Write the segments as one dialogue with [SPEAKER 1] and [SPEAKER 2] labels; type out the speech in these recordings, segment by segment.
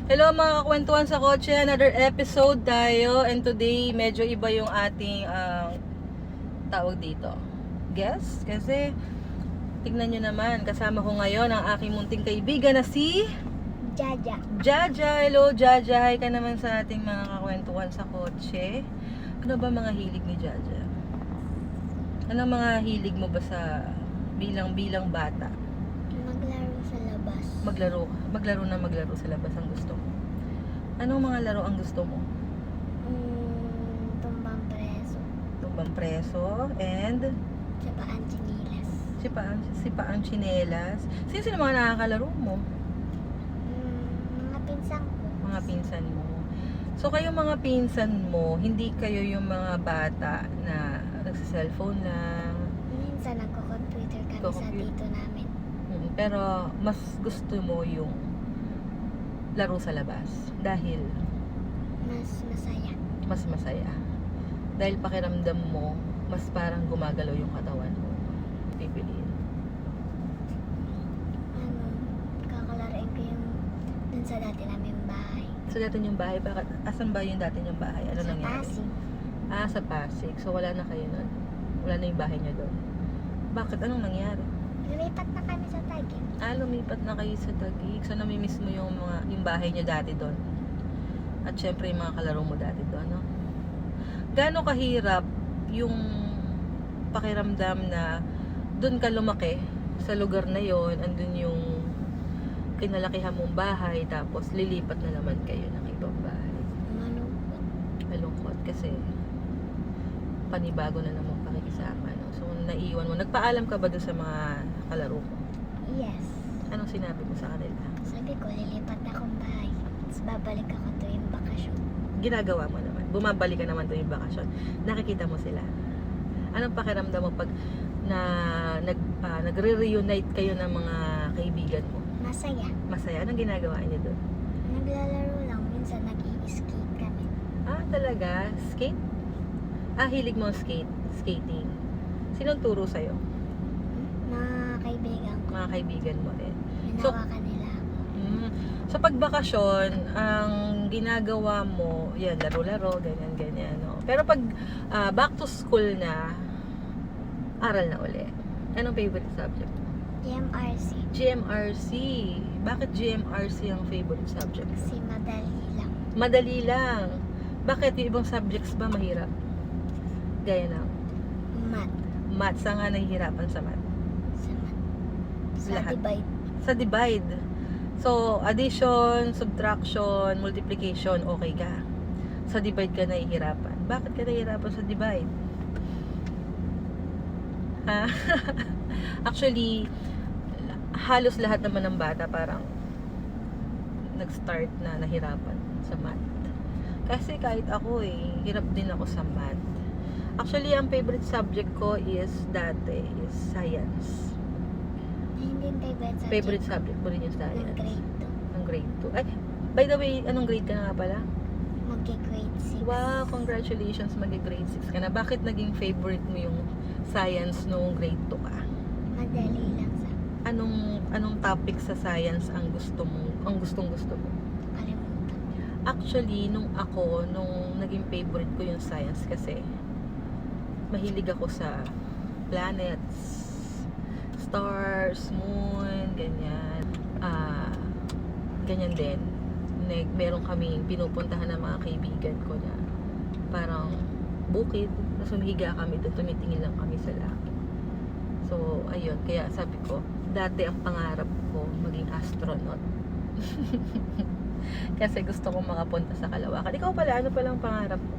[SPEAKER 1] Hello mga kakwentuhan sa kotse, another episode tayo, and today medyo iba yung ating tawag dito, guest, kasi tignan nyo naman, kasama ko ngayon ang aking munting kaibigan na si
[SPEAKER 2] Jaja.
[SPEAKER 1] Jaja. Hello Jaja, hi ka naman sa ating mga kakwentuhan sa kotse. Ano ba mga hilig ni Jaja? Ano mga hilig mo ba sa bilang bata?
[SPEAKER 2] Maglaro sa labas.
[SPEAKER 1] Maglaro sa labas ang gusto mo. Anong mga laro ang gusto mo?
[SPEAKER 2] Tumbang preso.
[SPEAKER 1] Tumbang preso and
[SPEAKER 2] Sipaan chinilas.
[SPEAKER 1] sipaang tsinelas. Sino mga nakakalaro mo?
[SPEAKER 2] Mga pinsan ko.
[SPEAKER 1] Mga pinsan mo. So kayo mga pinsan mo, hindi kayo yung mga bata na nagsa-cellphone lang.
[SPEAKER 2] Minsan nagko-computer kami sa tito namin.
[SPEAKER 1] Pero mas gusto mo yung laro sa labas dahil
[SPEAKER 2] Mas
[SPEAKER 1] masaya. Dahil pakiramdam mo, mas parang gumagalaw yung katawan mo. Pipiliin.
[SPEAKER 2] Kakalaroin ko yung dun sa dati namin bahay.
[SPEAKER 1] Sa dati yung bahay, bakit? Asan ba yung dati yung bahay? Ano
[SPEAKER 2] Sa
[SPEAKER 1] nangyari?
[SPEAKER 2] Pasig.
[SPEAKER 1] Sa Pasig. So wala na kayo nun? Wala na yung bahay niyo doon? Bakit? Anong nangyari?
[SPEAKER 2] Lumipat na kami sa Taguig.
[SPEAKER 1] Lumipat na kayo sa Taguig. So namimiss mo yung bahay niyo dati doon. At syempre yung mga kalaro mo dati doon, no? Gaano kahirap yung pakiramdam na doon ka lumaki sa lugar na yon, andun yung kinalakihan mong bahay, tapos lilipat na naman kayo ng ibang bahay.
[SPEAKER 2] Malungkot.
[SPEAKER 1] Malungkot kasi panibago na naman pakikisama, no? So naiiwan mo. Nagpaalam ka ba doon sa mga kalaro mo?
[SPEAKER 2] Yes.
[SPEAKER 1] Anong sinabi mo sa kanila?
[SPEAKER 2] Sabi ko, lilipat na akong bahay. Tapos babalik ako tuwing bakasyon.
[SPEAKER 1] Ginagawa mo naman. Bumabalik ka naman tuwing bakasyon. Nakikita mo sila. Anong pakiramdam mo pag nagre-reunite kayo ng mga kaibigan mo?
[SPEAKER 2] Masaya.
[SPEAKER 1] Masaya. Anong ginagawa niyo doon?
[SPEAKER 2] Naglalaro lang. Minsan nag-i-skate kami.
[SPEAKER 1] Talaga? Skate? Hilig mo skating. Sinong turo sa'yo?
[SPEAKER 2] Mga kaibigan ko.
[SPEAKER 1] Mga kaibigan mo rin. So,
[SPEAKER 2] Hinawakan nila ako.
[SPEAKER 1] Sa pagbakasyon, ang ginagawa mo, yan, laro-laro, ganyan, no? Pero pag back to school na, aral na uli. Anong favorite subject mo?
[SPEAKER 2] GMRC.
[SPEAKER 1] GMRC. Bakit GMRC ang favorite subject?
[SPEAKER 2] Kasi madali lang.
[SPEAKER 1] Madali lang. Bakit yung ibang subjects ba mahirap? Gaya ng
[SPEAKER 2] Math.
[SPEAKER 1] math. Saan nga nahihirapan sa math?
[SPEAKER 2] Sa math. Sa
[SPEAKER 1] Lahat.
[SPEAKER 2] divide.
[SPEAKER 1] Sa divide. So, addition, subtraction, multiplication, okay ka. Sa divide ka nahihirapan. Bakit ka nahihirapan sa divide? Actually, halos lahat naman ng bata parang nag-start na nahirapan sa math. Kasi kahit ako hirap din ako sa math. Actually, ang favorite subject ko is dati is science.
[SPEAKER 2] Hindi yung
[SPEAKER 1] Favorite subject ko rin yung
[SPEAKER 2] ng
[SPEAKER 1] science.
[SPEAKER 2] grade
[SPEAKER 1] Ng grade 2. Ay, by the way, anong grade ka na nga pala?
[SPEAKER 2] 2. Magki-grade 6.
[SPEAKER 1] Wow, congratulations, mag-grade 6 ka na. Bakit naging favorite mo yung science noong grade 2 ka?
[SPEAKER 2] Madali lang sa
[SPEAKER 1] Anong topic sa science ang gusto mo?
[SPEAKER 2] kalimutan.
[SPEAKER 1] Actually, nung naging favorite ko yung science kasi mahilig ako sa planets, stars, moon, ganyan. Ganyan din. Meron kaming pinupuntahan ng mga kaibigan ko na parang bukid, na sumihiga kami doon, tumitingin lang kami sa langit. So, ayun, kaya sabi ko, dati ang pangarap ko maging astronaut. Kasi gusto kong makapunta sa kalawakan. Ikaw pala, ano palang pangarap mo?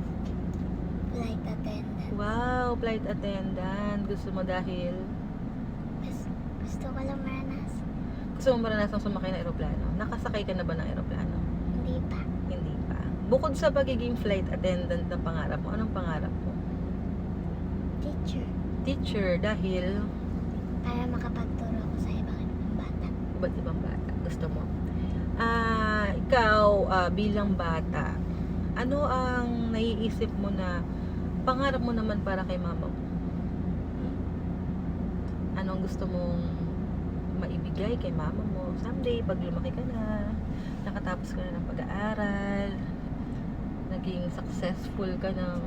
[SPEAKER 2] Flight attendant.
[SPEAKER 1] Wow, flight attendant. Gusto mo dahil
[SPEAKER 2] Gusto ko lang maranasan.
[SPEAKER 1] gusto mo maranasang sumakay ng eroplano? Nakasakay ka na ba ng eroplano?
[SPEAKER 2] Hindi pa.
[SPEAKER 1] Hindi pa. Bukod sa pagiging flight attendant na pangarap mo, anong pangarap mo?
[SPEAKER 2] Teacher.
[SPEAKER 1] Teacher, dahil
[SPEAKER 2] Para makapagturo ako sa ibang bata.
[SPEAKER 1] iba't ibang bata. Gusto mo? Ikaw, bilang bata, ano ang naiisip mo na pangarap mo naman para kay mama mo? Anong gusto mong maibigay binigay kay mama mo. Someday, pag lumaki ka na, nakatapos ka na ng pag-aaral, naging successful ka ng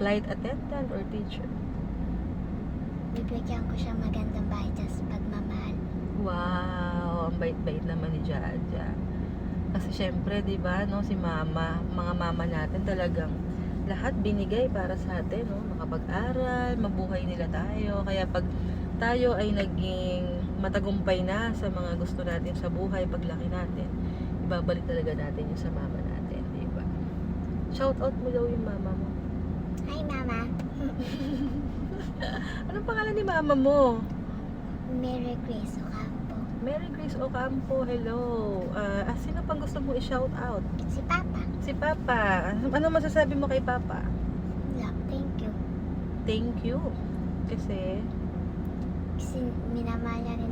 [SPEAKER 1] flight attendant or teacher.
[SPEAKER 2] Bibigyan ko siya magandang bahay, tas pagmamahal.
[SPEAKER 1] Wow, ang bait-bait naman ni Jaja. Kasi syempre, 'di ba, no, si mama, mga mama natin talagang lahat binigay para sa atin, no, makapag-aral, mabuhay nila tayo. Kaya pag tayo ay naging matagumpay na sa mga gusto natin sa buhay paglaki natin, ibabalik talaga natin yung sa mama natin, 'di ba? Shout out mo daw yung mama mo.
[SPEAKER 2] Hi, Mama.
[SPEAKER 1] Anong pangalan ni mama mo?
[SPEAKER 2] Merry Grace Ocampo.
[SPEAKER 1] Mary Grace Ocampo, hello. Sino pang gusto mo i-shout out?
[SPEAKER 2] Si Papa.
[SPEAKER 1] Si Papa. Ano masasabi mo kay Papa?
[SPEAKER 2] Yeah, thank you.
[SPEAKER 1] Thank you. Kasi,
[SPEAKER 2] Kasi minamahal niya rin